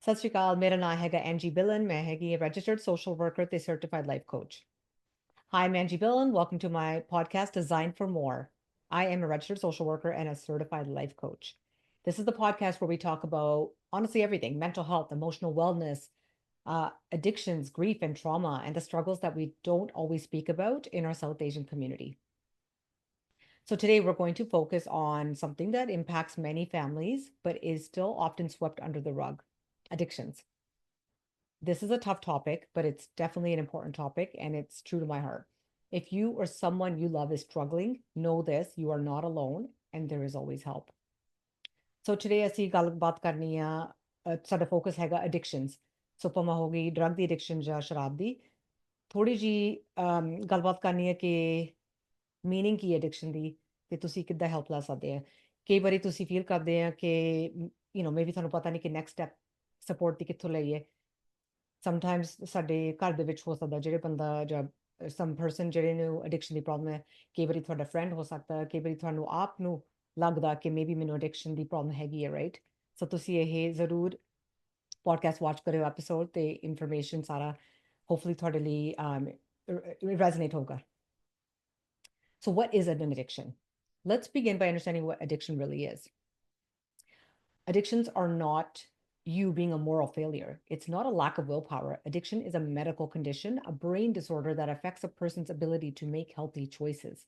ਸਤਿ ਸ਼੍ਰੀ ਅਕਾਲ ਮੇਰਾ ਨਾਮ ਹੈਗਾ ਐਂਜੀ ਬਿਲਨ ਮੈਂ ਹੈਗੀ registered social worker ਤੇ certified life coach. Hi, I'm Angie Billen. Welcome to my podcast Designed for More. I am a registered social worker and a certified life coach. This is the podcast where we talk about honestly everything: mental health, emotional wellness, addictions, grief, and trauma, and the struggles that we don't always speak about in our South Asian community. So, today we're going to focus on something that impacts many families but is still often swept under the rug: addictions. This is a tough topic, but it's definitely an important topic and it's true to my heart. If you or someone you love is struggling, know this: you are not alone and there is always help. So today ਅਸੀਂ ਗੱਲਬਾਤ ਕਰਨੀ ਆ ਸਾਡਾ focus ਹੈਗਾ addictions. ਸੋ ਭਾਵੇਂ ਹੋ ਗਈ drug ਦੀ addiction ਜਾਂ ਸ਼ਰਾਬ ਦੀ ਥੋੜੀ ਜੀ ਗੱਲਬਾਤ ਕਰਨੀ ਹੈ ਕਿ ਮੀਨਿੰਗ ਕੀ ਹੈ addiction ਦੀ ਤੇ ਤੁਸੀਂ ਕਿੱਦਾਂ ਹੈਲਪ ਲੈ ਸਕਦੇ ਆ ਕਈ ਵਾਰੀ ਤੁਸੀਂ ਫੀਲ ਕਰਦੇ ਆ ਕਿ ਮੇਬੀ ਤੁਹਾਨੂੰ ਪਤਾ ਨਹੀਂ ਕਿ ਨੈਕਸਟ ਸਟੈਪ ਸਪੋਰਟ ਦੀ ਕਿੱਥੋਂ ਲਈਏ ਸਮਟਾਈਮਸ ਸਾਡੇ ਘਰ ਦੇ ਵਿੱਚ ਹੋ ਸਕਦਾ ਜਿਹੜੇ ਬੰਦਾ ਜਾਂ ਸਮ ਪਰਸਨ ਜਿਹੜੇ ਨੂੰ ਐਡਿਕਸ਼ਨ ਦੀ ਪ੍ਰੋਬਲਮ ਹੈ ਕਈ ਵਾਰੀ ਤੁਹਾਡਾ ਫਰੈਂਡ ਹੋ ਸਕਦਾ ਕਈ ਵਾਰੀ ਤੁਹਾਨੂੰ ਆਪ ਨੂੰ ਲੱਗਦਾ ਕਿ ਮੇਬੀ ਮੈਨੂੰ ਐਡਿਕਸ਼ਨ ਦੀ ਪ੍ਰੋਬਲਮ ਹੈਗੀ ਹੈ ਰਾਈਟ ਸੋ ਤੁਸੀਂ ਇਹ ਜ਼ਰੂਰ ਪੋਡਕਾਸਟ ਵਾਚ ਕਰਿਓ ਐਪੀਸੋਡ ਤੇ ਇਨਫੋਰਮੇਸ਼ਨ ਸਾਰਾ ਹੋਪਫੁਲੀ ਤੁਹਾਡੇ ਲਈ ਰੈਜ਼ੋਨੇਟ ਹੋਗਾ So what is an addiction? Let's begin by understanding what addiction really is. Addictions are not you being a moral failure. It's not a lack of willpower. Addiction is a medical condition, a brain disorder that affects a person's ability to make healthy choices.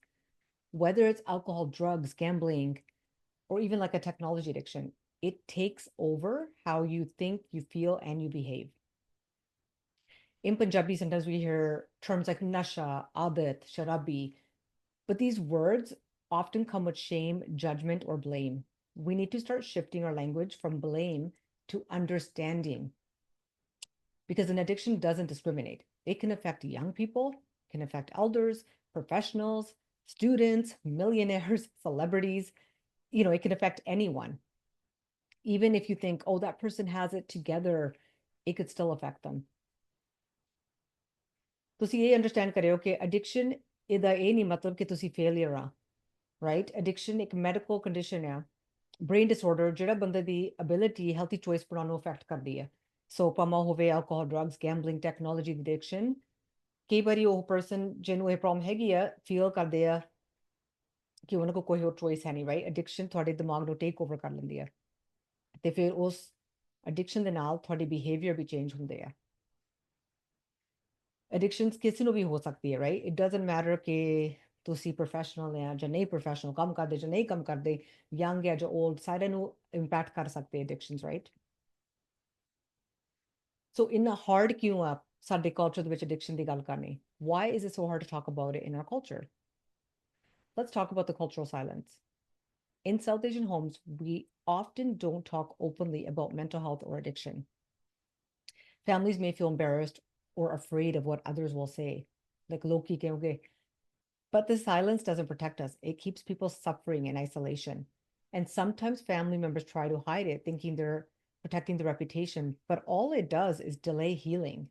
Whether it's alcohol, drugs, gambling, or even like a technology addiction, it takes over how you think, you feel, and you behave. In Punjabi, sometimes we hear terms like nasha, adat, sharabi, but these words often come with shame, judgment, or blame. We need to start shifting our language from blame to understanding because an addiction doesn't discriminate. It can affect young people, can affect elders, professionals, students, millionaires, celebrities. It can affect anyone. Even if you think, oh, that person has it together, it could still affect them. ਤੁਸੀਂ ਇਹ understand ਕਰਿਓ ਕਿ addiction ਇਹਦਾ ਇਹ ਨਹੀਂ ਮਤਲਬ ਕਿ ਤੁਸੀਂ ਫੇਲਿਅਰ ਆ ਰਾਈਟ ਐਡਿਕਸ਼ਨ ਇੱਕ ਮੈਡੀਕਲ ਕੰਡੀਸ਼ਨ ਆ ਬ੍ਰੇਨ ਡਿਸਆਰਡਰ ਜਿਹੜਾ ਬੰਦੇ ਦੀ ਅਬਿਲਿਟੀ ਹੈਲਥੀ ਚੋਇਸ ਬਣਾਉਣ ਨੂੰ ਅਫੈਕਟ ਕਰਦੀ ਹੈ ਸੋ ਭਾਵੇਂ ਹੋਵੇ ਐਲਕੋਹਲ ਡਰੱਗਸ ਗੈਂਬਲਿੰਗ ਟੈਕਨੋਲੋਜੀ ਦੀ ਐਡਿਕਸ਼ਨ ਕਈ ਵਾਰੀ ਉਹ ਪਰਸਨ ਜਿਹਨੂੰ ਇਹ ਪ੍ਰੋਬਲਮ ਹੈਗੀ ਆ ਫੀਲ ਕਰਦੇ ਆ ਕਿ ਉਹਨਾਂ ਕੋਲ ਕੋਈ ਹੋਰ ਚੋਇਸ ਹੈ ਨਹੀਂ ਰਾਈਟ ਐਡਿਕਸ਼ਨ ਤੁਹਾਡੇ ਦਿਮਾਗ ਨੂੰ ਟੇਕ ਓਵਰ ਕਰ ਲੈਂਦੀ ਆ ਤੇ ਫਿਰ ਉਸ ਐਡਿਕਸ਼ਨ ਦੇ ਨਾਲ ਤੁਹਾਡੇ ਬਿਹੇਵੀਅਰ ਵੀ ਚੇਂਜ ਹੁੰਦੇ ਆ ਐਡਿਕਸ਼ਨਸ ਕਿਸੇ ਨੂੰ ਵੀ ਹੋ ਸਕਦੀ ਹੈ ਰਾਈਟ ਇਟ ਡਸਨਟ ਮੈਟਰ ਕਿ ਤੁਸੀਂ ਪ੍ਰੋਫੈਸ਼ਨਲ ਆ ਜਾਂ ਨਹੀਂ ਪ੍ਰੋਫੈਸ਼ਨਲ ਕੰਮ ਕਰਦੇ ਜਾਂ ਨਹੀਂ ਕੰਮ ਕਰਦੇ ਯੰਗ ਜਾਂ ਜਾਂ 올ਡ ਸਾਰਿਆਂ ਨੂੰ ਇੰਪੈਕਟ ਕਰ ਸਕਦੇ ਐਡਿਕਸ਼ਨਸ ਰਾਈਟ ਸੋ ਇੰਨਾ ਹਾਰਡ ਕਿਉਂ ਆ ਸਾਡੇ ਕਲਚਰ ਦੇ ਵਿੱਚ ਐਡਿਕਸ਼ਨ ਦੀ ਗੱਲ ਕਰਨੀ why is it so hard to talk about it in our culture? Let's talk about the cultural silence. In South Asian homes, we often don't talk openly about mental health or addiction. Families may feel embarrassed or afraid of what others will say, like Loki kehoge. But the silence doesn't protect us. It keeps people suffering in isolation. And sometimes family members try to hide it, thinking they're protecting the reputation, but all it does is delay healing.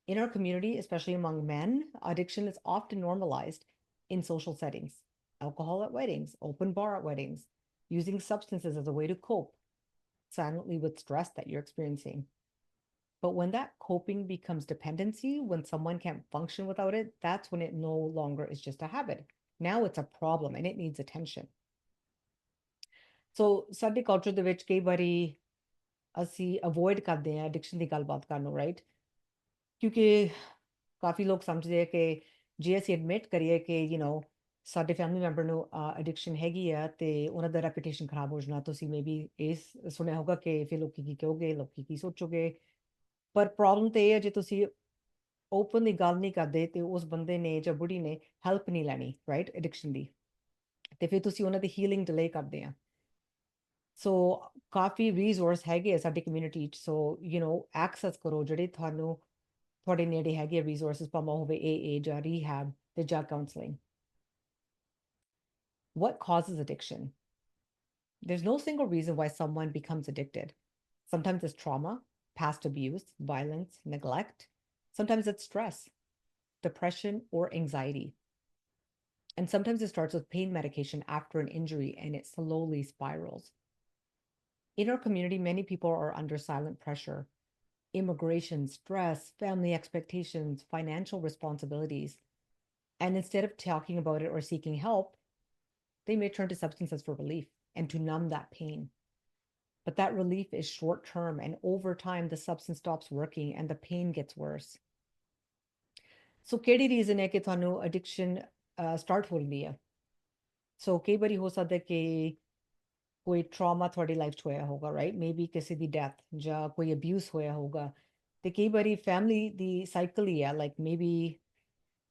In our community, especially among men, addiction is often normalized in social settings: alcohol at weddings, open bar at weddings, using substances as a way to cope silently with stress that you're experiencing. But when that coping becomes dependency, when someone can't function without it, that's when it no longer is just a habit. Now it's a problem and it needs attention. So ਸਾਡੇ culture ਦੇ ਵਿੱਚ ਕਈ ਵਾਰੀ ਅਸੀਂ avoid ਕਰਦੇ ਹਾਂ addiction ਦੀ ਗੱਲਬਾਤ ਕਰਨ ਨੂੰ ਰਾਈਟ ਕਿਉਂਕਿ ਕਾਫੀ ਲੋਕ ਸਮਝਦੇ ਆ ਕਿ ਜੇ ਅਸੀਂ ਐਡਮਿਟ ਕਰੀਏ ਕਿ ਸਾਡੇ ਫੈਮਿਲੀ ਮੈਂਬਰ ਨੂੰ ਐਡਿਕਸ਼ਨ ਹੈਗੀ ਆ ਤੇ ਉਹਨਾਂ ਦਾ ਰੈਪੂਟੇਸ਼ਨ ਖਰਾਬ ਹੋ ਜਾਣਾ ਤੁਸੀਂ ਮੇਬੀ ਇਸ ਸੁਣਿਆ ਹੋਗਾ ਕਿ ਫਿਰ ਲੋਕੀ ਕੀ ਕਹੋਗੇ ਲੋਕੀ ਕੀ ਸੋਚੋਗੇ ਪਰ ਪ੍ਰੋਬਲਮ ਤੇ ਇਹ ਹੈ ਜੇ ਤੁਸੀਂ ਓਪਨਲੀ ਗੱਲ ਨਹੀਂ ਕਰਦੇ ਤੇ ਉਸ ਬੰਦੇ ਨੇ ਜਾਂ ਬੁੜੀ ਨੇ ਹੈਲਪ ਨਹੀਂ ਲੈਣੀ ਰਾਈਟ ਐਡਿਕਸ਼ਨ ਦੀ ਤੇ ਫਿਰ ਤੁਸੀਂ ਉਹਨਾਂ ਦੀ ਹੀਲਿੰਗ ਡਿਲੇ ਕਰਦੇ ਆ ਸੋ ਕਾਫੀ ਰਿਸੋਰਸ ਹੈਗੇ ਆ ਸਾਡੀ ਕਮਿਊਨਿਟੀ ਚ ਸੋ ਐਕਸੈਸ ਕਰੋ ਜਿਹੜੇ ਤੁਹਾਨੂੰ ਤੁਹਾਡੇ ਨੇੜੇ ਹੈਗੇ ਰਿਸੋਰਸਸ ਭਾਵੇਂ ਹੋਵੇ AA ਜਾਂ rehab ਤੇ ਜਾਂ counseling. What causes addiction? There's no single reason why someone becomes addicted. Sometimes it's trauma, past abuse, violence, neglect. Sometimes it's stress, depression, or anxiety. And sometimes it starts with pain medication after an injury and it slowly spirals. In our community, many people are under silent pressure: immigration, stress, family expectations, financial responsibilities. And instead of talking about it or seeking help, they may turn to substances for relief and to numb that pain. But that relief is short term, and over time, the substance stops working and the pain gets worse. So, ਕਿਹੜੀ reason ਹੈ ਕਿ ਤੁਹਾਨੂੰ addiction start ਹੋ ਰਹੀ ਹੈ? ਸੋ ਕਈ ਵਾਰੀ ਹੋ ਸਕਦਾ ਕਿ ਕੋਈ ਟਰਾਮਾ ਤੁਹਾਡੀ ਲਾਈਫ 'ਚ ਹੋਇਆ ਹੋਗਾ, ਰਾਈਟ? ਮੇਬੀ ਕਿਸੇ ਦੀ ਡੈਥ ਜਾਂ ਕੋਈ ਅਬਿਊਜ਼ ਹੋਇਆ ਹੋਗਾ। ਤੇ ਕਈ ਵਾਰੀ ਫੈਮਿਲੀ ਦੀ ਸਾਈਕਲ ਹੀ ਆ, ਲਾਈਕ ਮੇਬੀ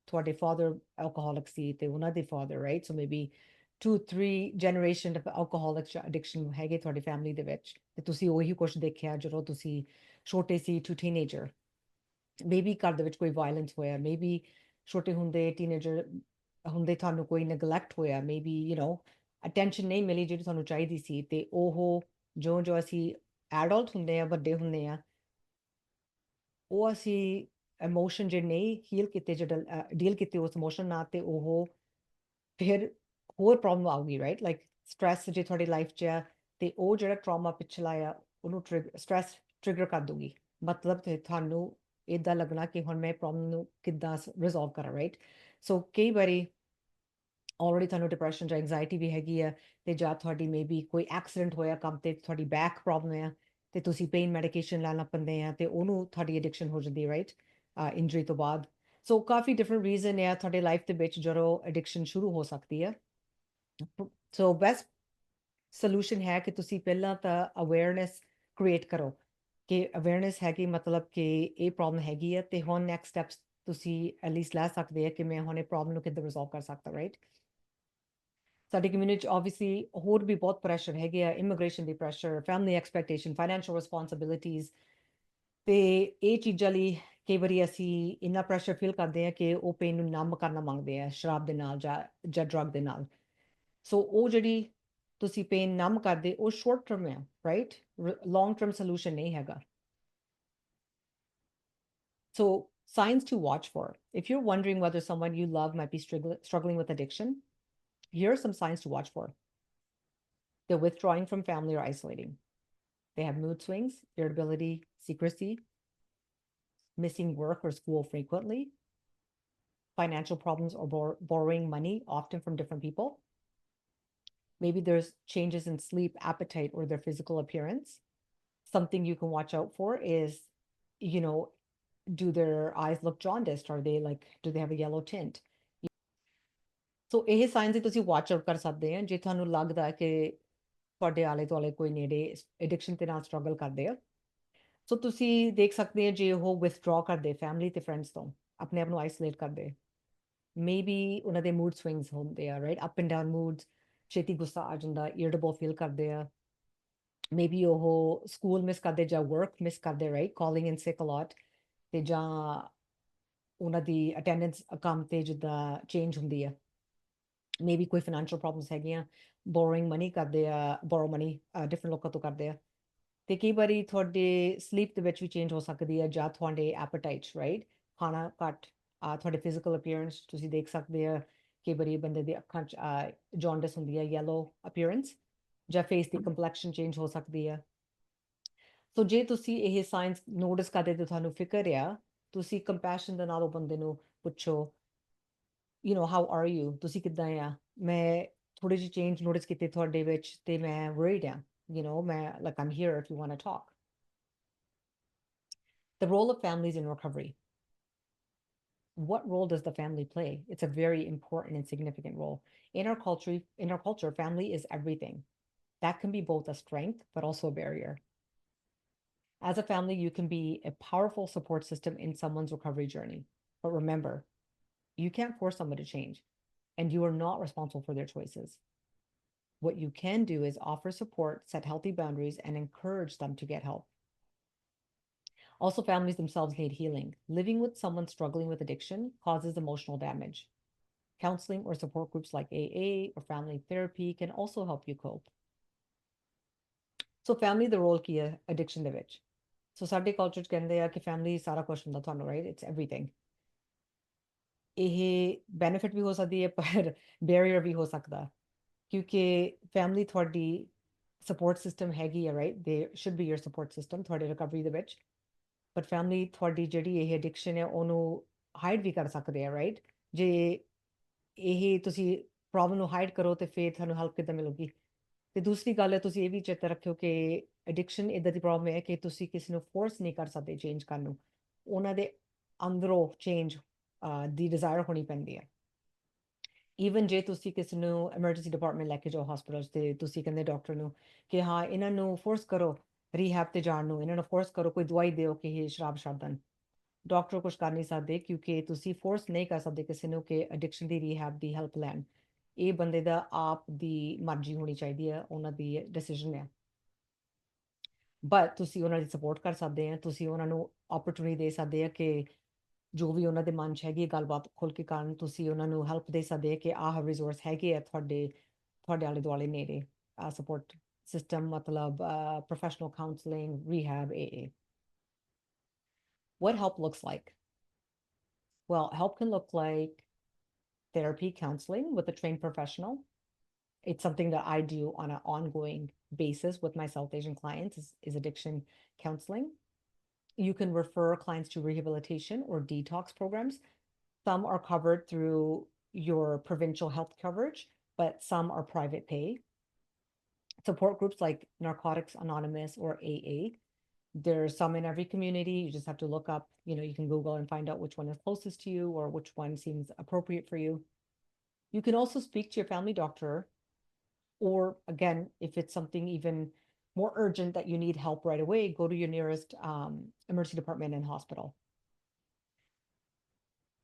ਤੁਹਾਡੇ ਫਾਦਰ ਐਲਕੋਹੋਲਿਕ ਸੀ ਤੇ ਉਹਨਾਂ ਦੇ father, right? So maybe 2-3 generation of alcoholic ਜਾਂ ਐਡਿਕਸ਼ਨ ਹੈਗੇ ਤੁਹਾਡੀ ਫੈਮਿਲੀ ਦੇ ਵਿੱਚ, ਤੇ ਤੁਸੀਂ ਉਹੀ ਕੁਛ ਦੇਖਿਆ ਜਦੋਂ ਤੁਸੀਂ ਛੋਟੇ ਸੀ ਟੂ ਟੀਨੇਜਰ। ਮੇਬੀ ਘਰ ਦੇ ਵਿੱਚ ਕੋਈ ਵਾਇਲੈਂਸ ਹੋਇਆ, ਮੇਬੀ ਛੋਟੇ ਹੁੰਦੇ ਟੀਨੇਜਰ ਹੁੰਦੇ ਤੁਹਾਨੂੰ ਕੋਈ ਨੈਗਲੈਕਟ ਹੋਇਆ, ਮੇਬੀ ਅਟੈਂਸ਼ਨ ਨਹੀਂ ਮਿਲੀ ਜਿਹੜੀ ਤੁਹਾਨੂੰ ਚਾਹੀਦੀ ਸੀ। ਤੇ ਉਹ ਜੋ ਅਸੀਂ ਐਡਲਟ ਹੁੰਦੇ ਆ, ਵੱਡੇ ਹੁੰਦੇ ਆ, ਉਹ ਅਸੀਂ ਇਮੋਸ਼ਨ ਜਿਹੜੇ ਨਹੀਂ ਹੀਲ ਕੀਤੇ, ਜਿਹੜੇ ਡੀਲ ਕੀਤੇ ਉਸ ਇਮੋਸ਼ਨ ਨਾਲ, ਤੇ ਉਹ ਫਿਰ ਹੋਰ ਪ੍ਰੋਬਲਮ ਆਊਗੀ, ਰਾਈਟ? ਲਾਈਕ ਸਟ੍ਰੈਸ ਜੇ ਤੁਹਾਡੀ ਲਾਈਫ 'ਚ ਆ, ਤੇ ਉਹ ਜਿਹੜਾ ਟਰਾਮਾ ਪਿਛਲਾ ਆ ਉਹਨੂੰ ਸਟ੍ਰੈਸ ਟ੍ਰਿਗਰ ਕਰ ਦੂਗੀ। ਮਤਲਬ ਤੇ ਤੁਹਾਨੂੰ ਇਦਾਂ ਲੱਗਣਾ ਕਿ ਹੁਣ ਮੈਂ ਪ੍ਰੋਬਲਮ ਨੂੰ ਕਿੱਦਾਂ ਰਿਜ਼ੋਲਵ ਕਰਾਂ, ਰਾਈਟ? ਸੋ ਕਈ ਵਾਰੀ ਆਲਰੇਡੀ ਤੁਹਾਨੂੰ ਡਿਪਰੈਸ਼ਨ ਜਾਂ ਐਂਗਜ਼ਾਇਟੀ ਵੀ ਹੈਗੀ ਆ, ਤੇ ਜਾਂ ਤੁਹਾਡੀ ਮੇਬੀ ਕੋਈ ਐਕਸੀਡੈਂਟ ਹੋਇਆ ਕੰਮ ਤੇ, ਤੁਹਾਡੀ ਬੈਕ ਪ੍ਰੋਬਲਮ ਆ, ਤੇ ਤੁਸੀਂ ਪੇਨ ਮੈਡੀਕੇਸ਼ਨ ਲੈਣਾ ਪੈਂਦੇ ਆ, ਤੇ ਉਹਨੂੰ ਤੁਹਾਡੀ ਐਡਿਕਸ਼ਨ ਹੋ ਜਾਂਦੀ ਹੈ, ਰਾਈਟ? ਇੰਜਰੀ ਤੋਂ ਬਾਅਦ। ਸੋ ਕਾਫੀ ਡਿਫਰੈਂਟ ਰੀਜ਼ਨ ਆ ਤੁਹਾਡੇ ਲਾਈਫ ਦੇ ਵਿੱਚ ਜਦੋਂ ਐਡਿਕਸ਼ਨ ਸ਼ੁਰੂ ਹੋ ਸਕਦੀ ਹੈ। ਸੋ ਬੈਸਟ ਸੋਲੂਸ਼ਨ ਹੈ ਕਿ ਤੁਸੀਂ ਪਹਿਲਾਂ ਤਾਂ ਅਵੇਅਰਨੈਸ ਕ੍ਰੀਏਟ ਕਰੋ ਕਿ ਅਵੇਅਰਨੈਸ ਹੈਗੀ, ਮਤਲਬ ਕਿ ਇਹ ਪ੍ਰੋਬਲਮ ਹੈਗੀ ਹੈ, ਤੇ ਹੁਣ ਨੈਕਸਟ ਸਟੈਪਸ ਤੁਸੀਂ ਐਟਲੀਸਟ ਲੈ ਸਕਦੇ ਆ ਕਿ ਮੈਂ ਹੁਣ ਇਹ ਪ੍ਰੋਬਲਮ ਨੂੰ ਕਿੱਦਾਂ ਰਿਜ਼ੋਲਵ ਕਰ ਸਕਦਾ, ਰਾਈਟ? ਸਾਡੀ ਕਮਿਊਨਿਟੀ 'ਚ ਆਬਵੀਅਸਲੀ ਹੋਰ ਵੀ ਬਹੁਤ ਪ੍ਰੈਸ਼ਰ ਹੈਗੇ ਆ, ਇਮੀਗ੍ਰੇਸ਼ਨ ਦੀ pressure, family expectation, financial responsibilities. ਤੇ ਇਹ ਚੀਜ਼ਾਂ ਲਈ ਕਈ ਵਾਰੀ ਅਸੀਂ ਇੰਨਾ ਪ੍ਰੈਸ਼ਰ ਫੀਲ ਕਰਦੇ ਹਾਂ ਕਿ ਉਹ ਪੇਨ ਨੂੰ ਨੰਬ ਕਰਨਾ ਮੰਗਦੇ ਆ ਸ਼ਰਾਬ ਦੇ ਨਾਲ ਜਾਂ ਡਰੱਗ ਦੇ ਨਾਲ। ਸੋ ਉਹ ਜਿਹੜੀ ਤੁਸੀਂ ਪੇਨ ਨੰਬ ਕਰਦੇ, ਉਹ ਸ਼ਾਰਟ ਟਰਮ ਆ, ਰਾਈਟ? ਲੌਂਗ ਟਰਮ ਸੋਲੂਸ਼ਨ ਨਹੀਂ ਹੈਗਾ। So, signs to watch for. If you're wondering whether someone you love might be struggling with addiction, here are some signs to watch for. They're withdrawing from family or isolating. They have mood swings, irritability, secrecy, missing work or school frequently, financial problems or borrowing money, often from different people. Maybe there's changes in sleep, appetite, or their physical appearance. Something you can watch out for is, you know, do their eyes look jaundiced? Are they like, do they have a yellow tint? ਸੋ ਇਹ sinus ਤੁਸੀਂ watch out ਕਰ ਸਕਦੇ ਆ ਜੇ ਤੁਹਾਨੂੰ ਲੱਗਦਾ ਕਿ ਤੁਹਾਡੇ ਆਲੇ ਦੁਆਲੇ ਕੋਈ ਨੇੜੇ ਐਡਿਕਸ਼ਨ ਦੇ ਨਾਲ ਸਟਰਗਲ ਕਰਦੇ ਆ। ਸੋ ਤੁਸੀਂ ਦੇਖ ਸਕਦੇ ਆ ਜੇ ਉਹ ਵਿਥਡਰਾ ਕਰਦੇ ਫੈਮਿਲੀ ਤੇ ਫਰੈਂਡਸ ਤੋਂ, ਆਪਣੇ ਆਪ ਨੂੰ ਆਈਸੋਲੇਟ ਕਰਦੇ, ਮੇਬੀ ਉਹਨਾਂ ਦੇ ਮੂਡ ਸਵਿੰਗਸ ਹੁੰਦੇ ਆ, ਰਾਈਟ? ਅਪ ਐਂਡ ਡਾਊਨ ਮੂਡਸ, ਛੇਤੀ ਗੁੱਸਾ ਆ ਜਾਂਦਾ, ਇਰਿਟੇਬਲ ਫੀਲ ਕਰਦੇ ਆ, ਮੇਬੀ ਉਹ ਸਕੂਲ ਮਿਸ ਕਰਦੇ ਜਾਂ ਵਰਕ ਮਿਸ ਕਰਦੇ, ਰਾਈਟ? ਕਾਲਿੰਗ ਇਨ ਸਿਕ ਅ ਲੋਟ, ਤੇ ਜਾਂ ਉਹਨਾਂ ਦੀ ਅਟੈਂਡੈਂਸ ਕੰਮ ਤੇ ਜਿੱਦਾਂ ਚੇਂਜ ਹੁੰਦੀ ਆ। ਮੇਬੀ ਕੋਈ ਫਾਈਨੈਂਸ਼ੀਅਲ ਪ੍ਰੋਬਲਮਸ ਹੈਗੀਆਂ, ਬੋਰੋਇੰਗ ਮਨੀ ਕਰਦੇ ਆ, ਬੋਰੋ ਮਨੀ ਡਿਫਰੈਂਟ ਲੋਕਾਂ ਤੋਂ ਕਰਦੇ ਆ। ਤੇ ਕਈ ਵਾਰੀ ਤੁਹਾਡੇ ਸਲੀਪ ਦੇ ਵਿੱਚ ਵੀ ਚੇਂਜ ਹੋ ਸਕਦੀ ਹੈ, ਜਾਂ ਤੁਹਾਡੇ ਐਪੇਟਾਈਟਸ, ਰਾਈਟ? ਖਾਣਾ ਘੱਟ, ਤੁਹਾਡੇ ਫਿਜ਼ੀਕਲ ਅਪੀਅਰੈਂਸ ਤੁਸੀਂ ਦੇਖ ਸਕਦੇ ਆ ਕਈ ਵਾਰੀ ਬੰਦੇ ਦੇ ਅੱਖਾਂ 'ਚ ਜੌਂਡਿਸ ਹੁੰਦੀ ਹੈ, ਯੈਲੋ ਅਪੀਅਰੈਂਸ, ਜਾਂ ਫੇਸ ਦੀ ਕੰਪਲੈਕਸ਼ਨ ਚੇਂਜ ਹੋ ਸਕਦੀ ਆ। ਸੋ ਜੇ ਤੁਸੀਂ ਇਹ ਸਾਇੰਸ ਨੋਟਿਸ ਕਰਦੇ ਤੇ ਤੁਹਾਨੂੰ ਫਿਕਰ ਆ, ਤੁਸੀਂ ਕੰਪੈਸ਼ਨ ਦੇ ਨਾਲ ਉਹ ਬੰਦੇ ਨੂੰ ਪੁੱਛੋ, ਹਾਊ ਆਰ ਯੂ? ਤੁਸੀਂ ਕਿੱਦਾਂ ਆ? ਮੈਂ ਥੋੜੀ ਜਿਹੀ ਚੇਂਜ ਨੋਟਿਸ ਕੀਤੀ ਤੁਹਾਡੇ ਵਿੱਚ ਤੇ ਮੈਂ ਵਰੀਡ ਆ, ਮੈਂ like am here if you want to talk. The role of families in recovery. What role does the family play? It's a very important and significant role. In our culture, family is everything. That can be both a strength but also a barrier. As a family, you can be a powerful support system in someone's recovery journey. But remember, you can't force someone to change, and you are not responsible for their choices. What you can do is offer support, set healthy boundaries, and encourage them to get help. Also, families themselves need healing. Living with someone struggling with addiction causes emotional damage. Counseling or support groups like AA or family therapy can also help you cope. So, family the role ਕੀ ਹੈ addiction ਦੇ ਵਿੱਚ? So, ਸਾਡੇ culture 'ਚ ਕਹਿੰਦੇ ਆ ਕਿ family ਸਾਰਾ ਕੁਛ ਹੁੰਦਾ ਤੁਹਾਨੂੰ, right? It's everything. ਇਹ benefit ਵੀ ਹੋ ਸਕਦੀ ਹੈ ਪਰ barrier ਵੀ ਹੋ ਸਕਦਾ, ਕਿਉਂਕਿ family ਤੁਹਾਡੀ support system ਹੈਗੀ ਆ, right? They should be your support system ਤੁਹਾਡੇ recovery ਦੇ ਵਿੱਚ, but family ਤੁਹਾਡੀ ਜਿਹੜੀ ਇਹ addiction ਹੈ ਉਹਨੂੰ hide ਵੀ ਕਰ ਸਕਦੇ ਆ, right? ਜੇ ਇਹ ਤੁਸੀਂ ਪ੍ਰੋਬਲਮ ਨੂੰ ਹਾਈਡ ਕਰੋ ਤੇ ਫਿਰ ਤੁਹਾਨੂੰ ਹੈਲਪ ਕਿੱਦਾਂ ਮਿਲੂਗੀ? ਤੇ ਦੂਸਰੀ ਗੱਲ ਹੈ, ਤੁਸੀਂ ਇਹ ਵੀ ਚੇਤੇ ਰੱਖਿਓ ਕਿ ਐਡਿਕਸ਼ਨ ਇਦਾਂ ਦੀ ਪ੍ਰੋਬਲਮ ਹੈ ਕਿ ਤੁਸੀਂ ਕਿਸੇ ਨੂੰ ਫੋਰਸ ਨਹੀਂ ਕਰ ਸਕਦੇ ਚੇਂਜ ਕਰਨ ਨੂੰ, ਉਹਨਾਂ ਦੇ ਅੰਦਰੋਂ ਚੇਂਜ ਦੀ ਡਿਜ਼ਾਇਰ ਹੋਣੀ ਪੈਂਦੀ ਹੈ। ਈਵਨ ਜੇ ਤੁਸੀਂ ਕਿਸੇ ਨੂੰ ਐਮਰਜੈਂਸੀ ਡਿਪਾਰਟਮੈਂਟ ਲੈ ਕੇ ਜਾਓ ਹਸਪੀਟਲ ਤੇ ਤੁਸੀਂ ਕਹਿੰਦੇ ਡਾਕਟਰ ਨੂੰ ਕਿ ਹਾਂ ਇਹਨਾਂ ਨੂੰ ਫੋਰਸ ਕਰੋ ਰੀਹੈਬ ਤੇ ਜਾਣ ਨੂੰ, ਇਹਨਾਂ ਨੂੰ ਫੋਰਸ ਕਰੋ ਕੋਈ ਦਵਾਈ ਦਿਓ ਕਿ ਇਹ ਸ਼ਰਾਬ ਛੱਡ ਦੇਣ, ਡਾਕਟਰ ਕੁਝ ਕਰ ਨਹੀਂ ਸਕਦੇ ਕਿਉਂਕਿ ਤੁਸੀਂ ਫੋਰਸ ਨਹੀਂ ਕਰ ਸਕਦੇ ਕਿਸੇ ਨੂੰ ਕਿ ਐਡਿਕਸ਼ਨ ਦੀ ਰੀਹੈਬ ਦੀ ਹੈਲਪ ਲੈਣ। ਇਹ ਬੰਦੇ ਦਾ ਆਪ ਦੀ ਮਰਜ਼ੀ ਹੋਣੀ ਚਾਹੀਦੀ ਹੈ, ਉਹਨਾਂ ਦੀ ਡਿਸੀਜਨ ਹੈ। ਬਟ ਤੁਸੀਂ ਉਹਨਾਂ ਦੀ ਸਪੋਰਟ ਕਰ ਸਕਦੇ ਆ, ਤੁਸੀਂ ਉਹਨਾਂ ਨੂੰ ਓਪਰਚੁਨਿਟੀ ਦੇ ਸਕਦੇ ਆ ਕਿ ਜੋ ਵੀ ਉਹਨਾਂ ਦੇ ਮਨ 'ਚ ਹੈਗੀ ਗੱਲਬਾਤ ਖੁੱਲ੍ਹ ਕੇ ਕਰਨ, ਤੁਸੀਂ ਉਹਨਾਂ ਨੂੰ ਹੈਲਪ ਦੇ ਸਕਦੇ ਆ ਕਿ ਆਹ ਰਿਸੋਰਸ ਹੈਗੇ ਆ ਤੁਹਾਡੇ ਤੁਹਾਡੇ ਆਲੇ ਦੁਆਲੇ ਨੇੜੇ, ਸਪੋਰਟ ਸਿਸਟਮ ਮਤਲਬ professional counseling, rehab, AA. What help looks like? Well, help can look like therapy, counseling with a trained professional. It's something that I do on an ongoing basis with my South Asian clients is addiction counseling. You can refer clients to rehabilitation or detox programs. Some are covered through your provincial health coverage, but some are private pay. Support groups like Narcotics Anonymous or AA. There's some in every community. You just have to look up, you can Google and find out which one is closest to you or which one seems appropriate for you. You can also speak to your family doctor, or again, if it's something even more urgent that you need help right away, go to your nearest emergency department and hospital.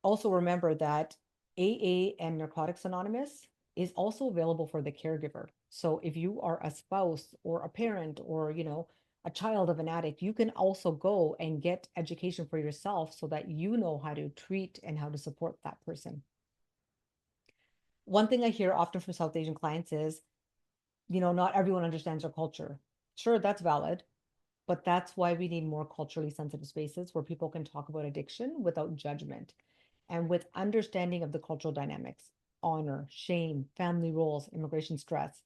Also remember that AA and Narcotics Anonymous is also available for the caregiver. So if you are a spouse or a parent or, a child of an addict, you can also go and get education for yourself so that you know how to treat and how to support that person. One thing I hear often from South Asian clients is, not everyone understands our culture. Sure, that's valid, but that's why we need more culturally sensitive spaces where people can talk about addiction without judgment and with understanding of the cultural dynamics, honor, shame, family roles, immigration stress,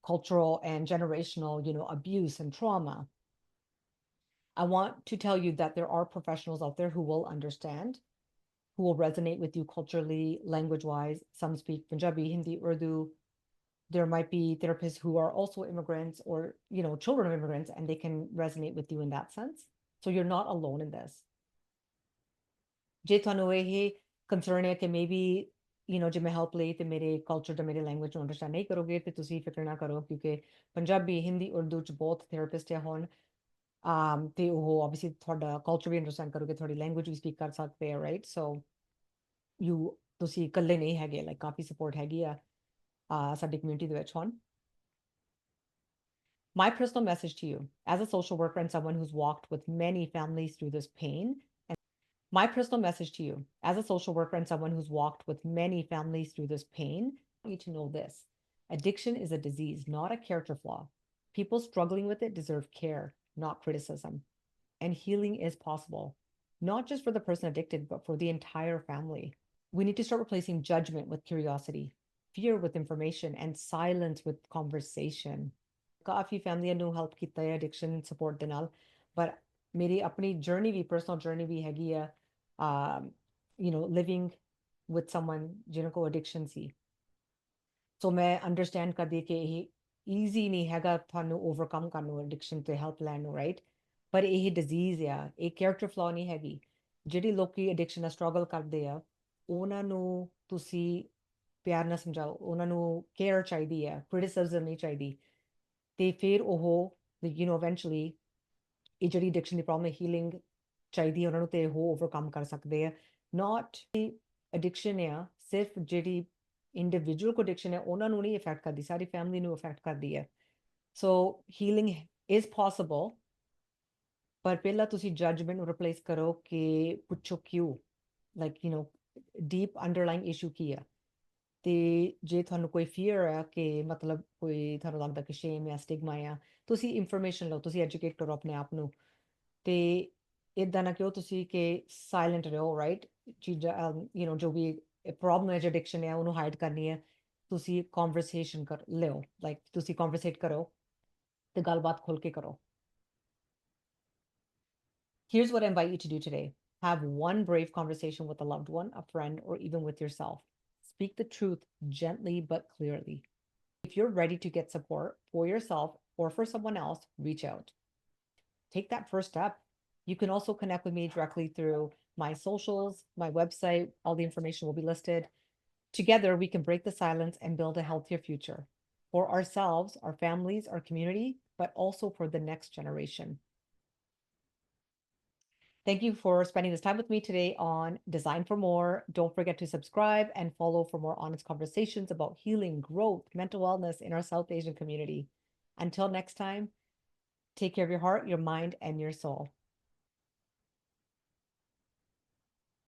cultural and generational, abuse and trauma. I want to tell you that there are professionals out there who will understand, who will resonate with you culturally, language-wise. Some speak Punjabi, Hindi, Urdu. There might be therapists who are also immigrants or, children of immigrants, and they can resonate with you in that sense. So you're not alone in this. ਜੇ ਤੁਹਾਨੂੰ ਇਹ concern ਹੈ ਕਿ maybe, ਜੇ ਮੈਂ help ਲਈ ਤੇ ਮੇਰੇ culture ਤੇ ਮੇਰੇ language ਨੂੰ understand ਨਹੀਂ ਕਰੋਗੇ ਤੇ ਤੁਸੀਂ ਫਿਕਰ ਨਾ ਕਰੋ ਕਿਉਂਕਿ ਪੰਜਾਬੀ, ਹਿੰਦੀ, ਉਰਦੂ ਚ ਬਹੁਤ therapist ਹੈ ਹੁਣ, ਤੇ ਉਹ obviously ਤੁਹਾਡਾ culture ਵੀ understand ਕਰੋਗੇ, ਤੁਹਾਡੀ language ਵੀ speak ਕਰ ਸਕਦੇ ਆ, right? So ਤੁਸੀਂ ਇਕੱਲੇ ਨਹੀਂ ਹੈਗੇ, like ਕਾਫੀ support ਹੈਗੀ ਆ ਸਾਡੀ community ਦੇ ਵਿੱਚ ਹੁਣ. My personal message to you, as a social worker and someone who's walked with many families through this pain, my personal message to you, as a social worker and someone who's walked with many families through this pain, I want you to know this. Addiction is a disease, not a character flaw. People struggling with it deserve care, not criticism. And healing is possible, not just for the person addicted, but for the entire family. We need to start replacing judgment with curiosity, fear with information, and silence with conversation. ਕਾਫੀ ਫੈਮਲੀਆਂ ਨੂੰ help ਕੀਤਾ ਹੈ addiction support ਦੇ ਨਾਲ, ਪਰ ਮੇਰੀ ਆਪਣੀ journey ਵੀ personal journey ਵੀ ਹੈਗੀ ਆ, ਲਿਵਿੰਗ ਵਿਦ ਸਮਨ ਜਿਹਨਾਂ ਕੋਲ ਐਡਿਕਸ਼ਨ ਸੀ। ਸੋ ਮੈਂ ਅੰਡਰਸਟੈਂਡ ਕਰਦੀ ਕਿ ਇਹ ਈਜ਼ੀ ਨਹੀਂ ਹੈਗਾ ਤੁਹਾਨੂੰ ਓਵਰਕਮ ਕਰਨ ਨੂੰ ਐਡਿਕਸ਼ਨ ਤੇ ਹੈਲਪ ਲੈਣ ਨੂੰ, ਰਾਈਟ? ਪਰ ਇਹ ਡਿਜ਼ੀਜ਼ ਆ, ਇਹ ਕੈਰੈਕਟਰ ਫਲੋ ਨਹੀਂ ਹੈਗੀ। ਜਿਹੜੇ ਲੋਕੀ ਐਡਿਕਸ਼ਨ ਨਾਲ ਸਟਰਗਲ ਕਰਦੇ ਆ ਉਹਨਾਂ ਨੂੰ ਤੁਸੀਂ ਪਿਆਰ ਨਾਲ ਸਮਝਾਓ, ਉਹਨਾਂ ਨੂੰ ਕੇਅਰ ਚਾਹੀਦੀ ਆ, ਕ੍ਰਿਟਿਸਿਜ਼ਮ ਨਹੀਂ ਚਾਹੀਦੀ। ਤੇ ਫਿਰ ਉਹ ਇਵੈਂਚੁਅਲੀ ਇਹ ਜਿਹੜੀ ਐਡਿਕਸ਼ਨ ਦੀ ਪ੍ਰੋਬਲਮ ਹੈ ਹੀਲਿੰਗ ਚਾਹੀਦੀ ਹੈ ਉਹਨਾਂ ਨੂੰ ਤੇ ਉਹ ਓਵਰਕਮ ਕਰ ਸਕਦੇ ਆ। ਨਾਟ ਐਡਿਕਸ਼ਨ ਆ ਸਿਰਫ ਜਿਹੜੀ ਇੰਡੀਵਿਜੂਅਲ ਕੋ ਐਡਿਕਸ਼ਨ ਹੈ ਉਹਨਾਂ ਨੂੰ ਨਹੀਂ ਇਫੈਕਟ ਕਰਦੀ, ਸਾਰੀ ਫੈਮਿਲੀ ਨੂੰ ਇਫੈਕਟ ਕਰਦੀ ਹੈ। ਸੋ ਹੀਲਿੰਗ ਇਜ਼ ਪੋਸੀਬਲ, ਪਰ ਪਹਿਲਾਂ ਤੁਸੀਂ ਜੱਜਮੈਂਟ ਨੂੰ ਰਿਪਲੇਸ ਕਰੋ ਕਿ ਪੁੱਛੋ ਕਿਉਂ, ਲਾਈਕ ਡੀਪ ਅੰਡਰਲਾਈਨ ਇਸ਼ੂ ਕੀ ਆ। ਤੇ ਜੇ ਤੁਹਾਨੂੰ ਕੋਈ ਫੀਅਰ ਆ ਕਿ ਮਤਲਬ ਕੋਈ ਤੁਹਾਨੂੰ ਲੱਗਦਾ ਕਿ ਸ਼ੇਮ ਜਾਂ ਸਟਿਗਮਾ ਆ, ਤੁਸੀਂ ਇਨਫੋਰਮੇਸ਼ਨ ਲਓ, ਤੁਸੀਂ ਐਜੂਕੇਟ ਕਰੋ ਆਪਣੇ ਆਪ ਨੂੰ। ਤੇ ਇਦਾਂ ਨਾ ਕਿਉਂ ਤੁਸੀਂ ਕਿ ਸਾਇਲੈਂਟ ਰਹੋ, ਰਾਈਟ? ਚੀਜ਼ਾਂ ਜੋ ਵੀ ਪ੍ਰੋਬਲਮ ਹੈ, ਐਡਿਕਸ਼ਨ ਹੈ, ਉਹਨੂੰ ਹਾਈਡ ਕਰਨੀ ਹੈ, ਤੁਸੀਂ ਕਨਵਰਸੇਸ਼ਨ ਕਰ ਲਿਓ, ਲਾਈਕ ਤੁਸੀਂ ਕਨਵਰਸੇਟ ਕਰੋ ਤੇ ਗੱਲਬਾਤ ਖੁੱਲ ਕੇ ਕਰੋ। Here's what I invite you to do today. Have one brave conversation with a loved one, a friend, or even with yourself. Speak the truth gently but clearly. If you're ready to get support for yourself or for someone else, reach out. Take that first step. You can also connect with me directly through my socials, my website. All the information will be listed. Together, we can break the silence and build a healthier future for ourselves, our families, our community, but also for the next generation. Thank you for spending this time with me today on Design for More. Don't forget to subscribe and follow for more honest conversations about healing, growth, mental wellness in our South Asian community. Until next time, take care of your heart, your mind, and your soul.